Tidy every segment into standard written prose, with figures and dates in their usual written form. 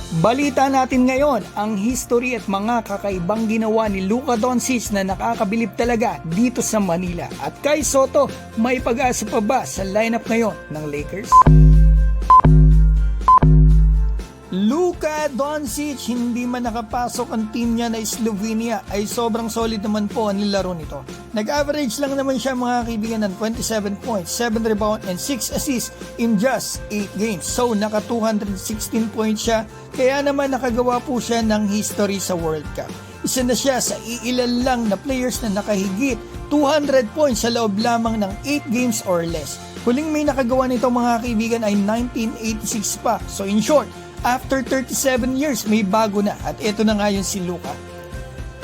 Balita natin ngayon ang history at mga kakaibang ginawa ni Luka Doncic na nakakabilib talaga dito sa Manila. At Kai Sotto, may pag-asa pa ba sa lineup ngayon ng Lakers? Luka Doncic, hindi man nakapasok ang team niya na Slovenia ay sobrang solid naman po ang nilaro nito. Nag-average lang naman siya mga kaibigan ng 27 points, 7 rebound and 6 assists in just 8 games. So naka 216 points siya, kaya naman nakagawa po siya ng history sa World Cup. Isa na siya sa iilan lang na players na nakahigit 200 points sa loob lamang ng 8 games or less. Huling may nakagawa nito mga kaibigan ay 1986 pa. So in short, after 37 years, may bago na. At ito na nga yun si Luka.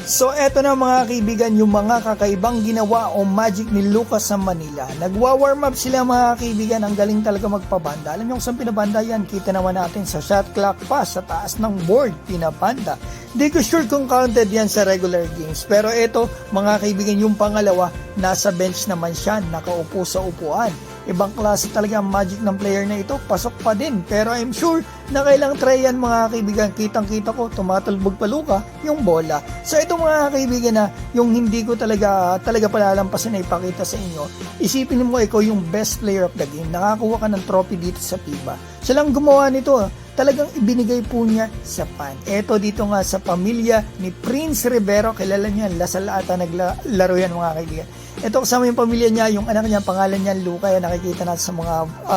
So eto na mga kaibigan, yung mga kakaibang ginawa o magic ni Luka sa Manila. Nagwa-warm up sila mga kaibigan, ang galing talaga magpabanda. Alam nyo kung saan pinabanda yan? Kita naman natin sa shot clock pass, sa taas ng board, pinabanda. Di ko sure kung counted yan sa regular games. Pero eto mga kaibigan, yung pangalawa, nasa bench naman siya, nakaupo sa upuan. Ibang klase talaga ang magic ng player na ito, pasok pa din. Pero I'm sure na kailang try yan mga kaibigan. Kitang-kita ko, tumatalbog pa Luka yung bola. So ito mga kaibigan na yung hindi ko talaga palalampasin na ipakita sa inyo. Isipin mo ikaw yung best player of the game. Nakakuha ka ng trophy dito sa FIBA. Siya lang gumawa nito. Talagang ibinigay po niya sa fan. Eto dito nga sa pamilya ni Prince Rivero. Kilala niya, Lasal ata naglaro yan mga kaibigan. Ito kasama yung pamilya niya, yung anak niya, pangalan niya Luka, yan nakikita natin sa mga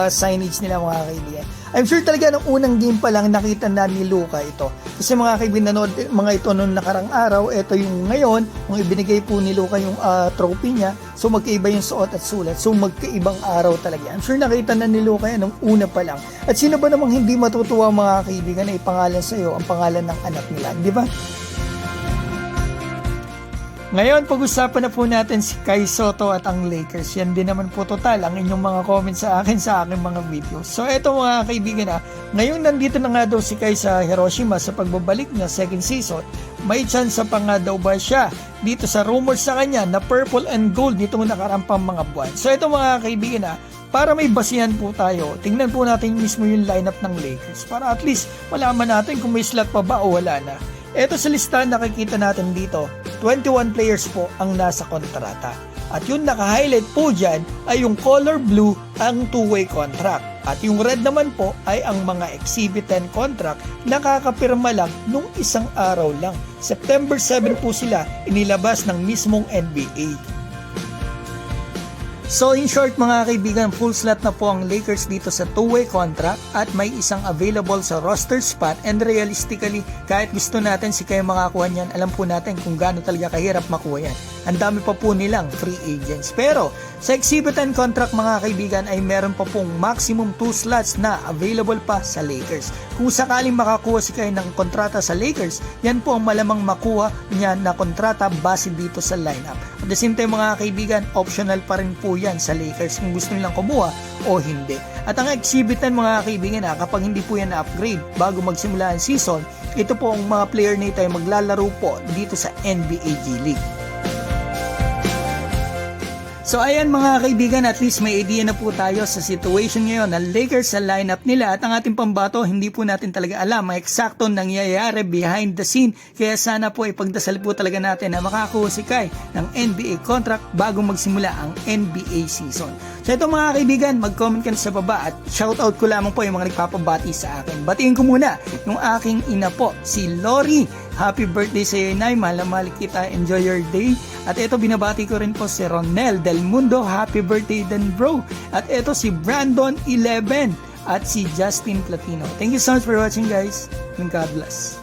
signage nila mga kaibigan. I'm sure talaga nung unang game pa lang nakita na ni Luka ito. Kasi mga kaibigan, nanood mga ito noong nakarang araw, ito yung ngayon, kung ibinigay po ni Luka yung trophy niya, so magkaiba yung suot at sulat, so magkaibang araw talaga. I'm sure nakita na ni Luka yan nung una pa lang. At sino ba namang hindi matutuwa mga kaibigan na ipangalan sa iyo ang pangalan ng anak nila, di ba? Ngayon, pag-usapan na po natin si Kai Sotto at ang Lakers. Yan din naman po total ang inyong mga comments sa akin mga videos. So eto mga kaibigan ngayon nandito na nga daw si Kai sa Hiroshima sa pagbabalik niya second season. May chance pa nga daw ba siya dito sa rumors sa kanya na purple and gold nitong nakarampang mga buwan. So eto mga kaibigan para may basihan po tayo, tingnan po natin mismo yung lineup ng Lakers para at least malaman natin kung may slot pa ba o wala na. Eto sa listahan nakikita natin dito, 21 players po ang nasa kontrata. At yung naka-highlight po dyan ay yung color blue ang two-way contract. At yung red naman po ay ang mga Exhibit 10 contract na kakapirma lang nung isang araw lang. September 7 po sila inilabas ng mismong NBA. So in short mga kaibigan, full slot na po ang Lakers dito sa two-way contract at may isang available sa roster spot, and realistically kahit gusto natin si Kai makakuha niyan, alam po natin kung gaano talaga kahirap makuha yan. Ang dami pa po nilang free agents. Pero sa Exhibit 10 contract mga kaibigan ay meron pa pong maximum 2 slots na available pa sa Lakers. Kung sakaling makakuha si Kai ng kontrata sa Lakers, yan po ang malamang makuha niya na kontrata base dito sa lineup. At the same time mga kaibigan, optional pa rin po yan sa Lakers kung gusto nilang kumuha o hindi. At ang Exhibit 10 mga kaibigan kapag hindi po yan na-upgrade bago magsimula ang season, ito po ang mga player na ito ay maglalaro po dito sa NBA G League. So ayan mga kaibigan, at least may idea na po tayo sa situation ngayon ng Lakers sa lineup nila. At ang ating pambato, hindi po natin talaga alam ang eksaktong nangyayari behind the scene. Kaya sana po ipagdasal po talaga natin na makakuha si Kai ng NBA contract bago magsimula ang NBA season. So ito mga kaibigan, mag-comment ka na sa baba at shoutout ko lamang po yung mga nagpapabati sa akin. Batiin ko muna yung aking ina po, si Lori. Happy birthday sa iyo, Nay. Mahal na mahal kita. Enjoy your day. At ito, binabati ko rin po si Ronel Del Mundo. Happy birthday din, bro. At ito si Brandon 11 at si Justin Platino. Thank you so much for watching, guys. And God bless.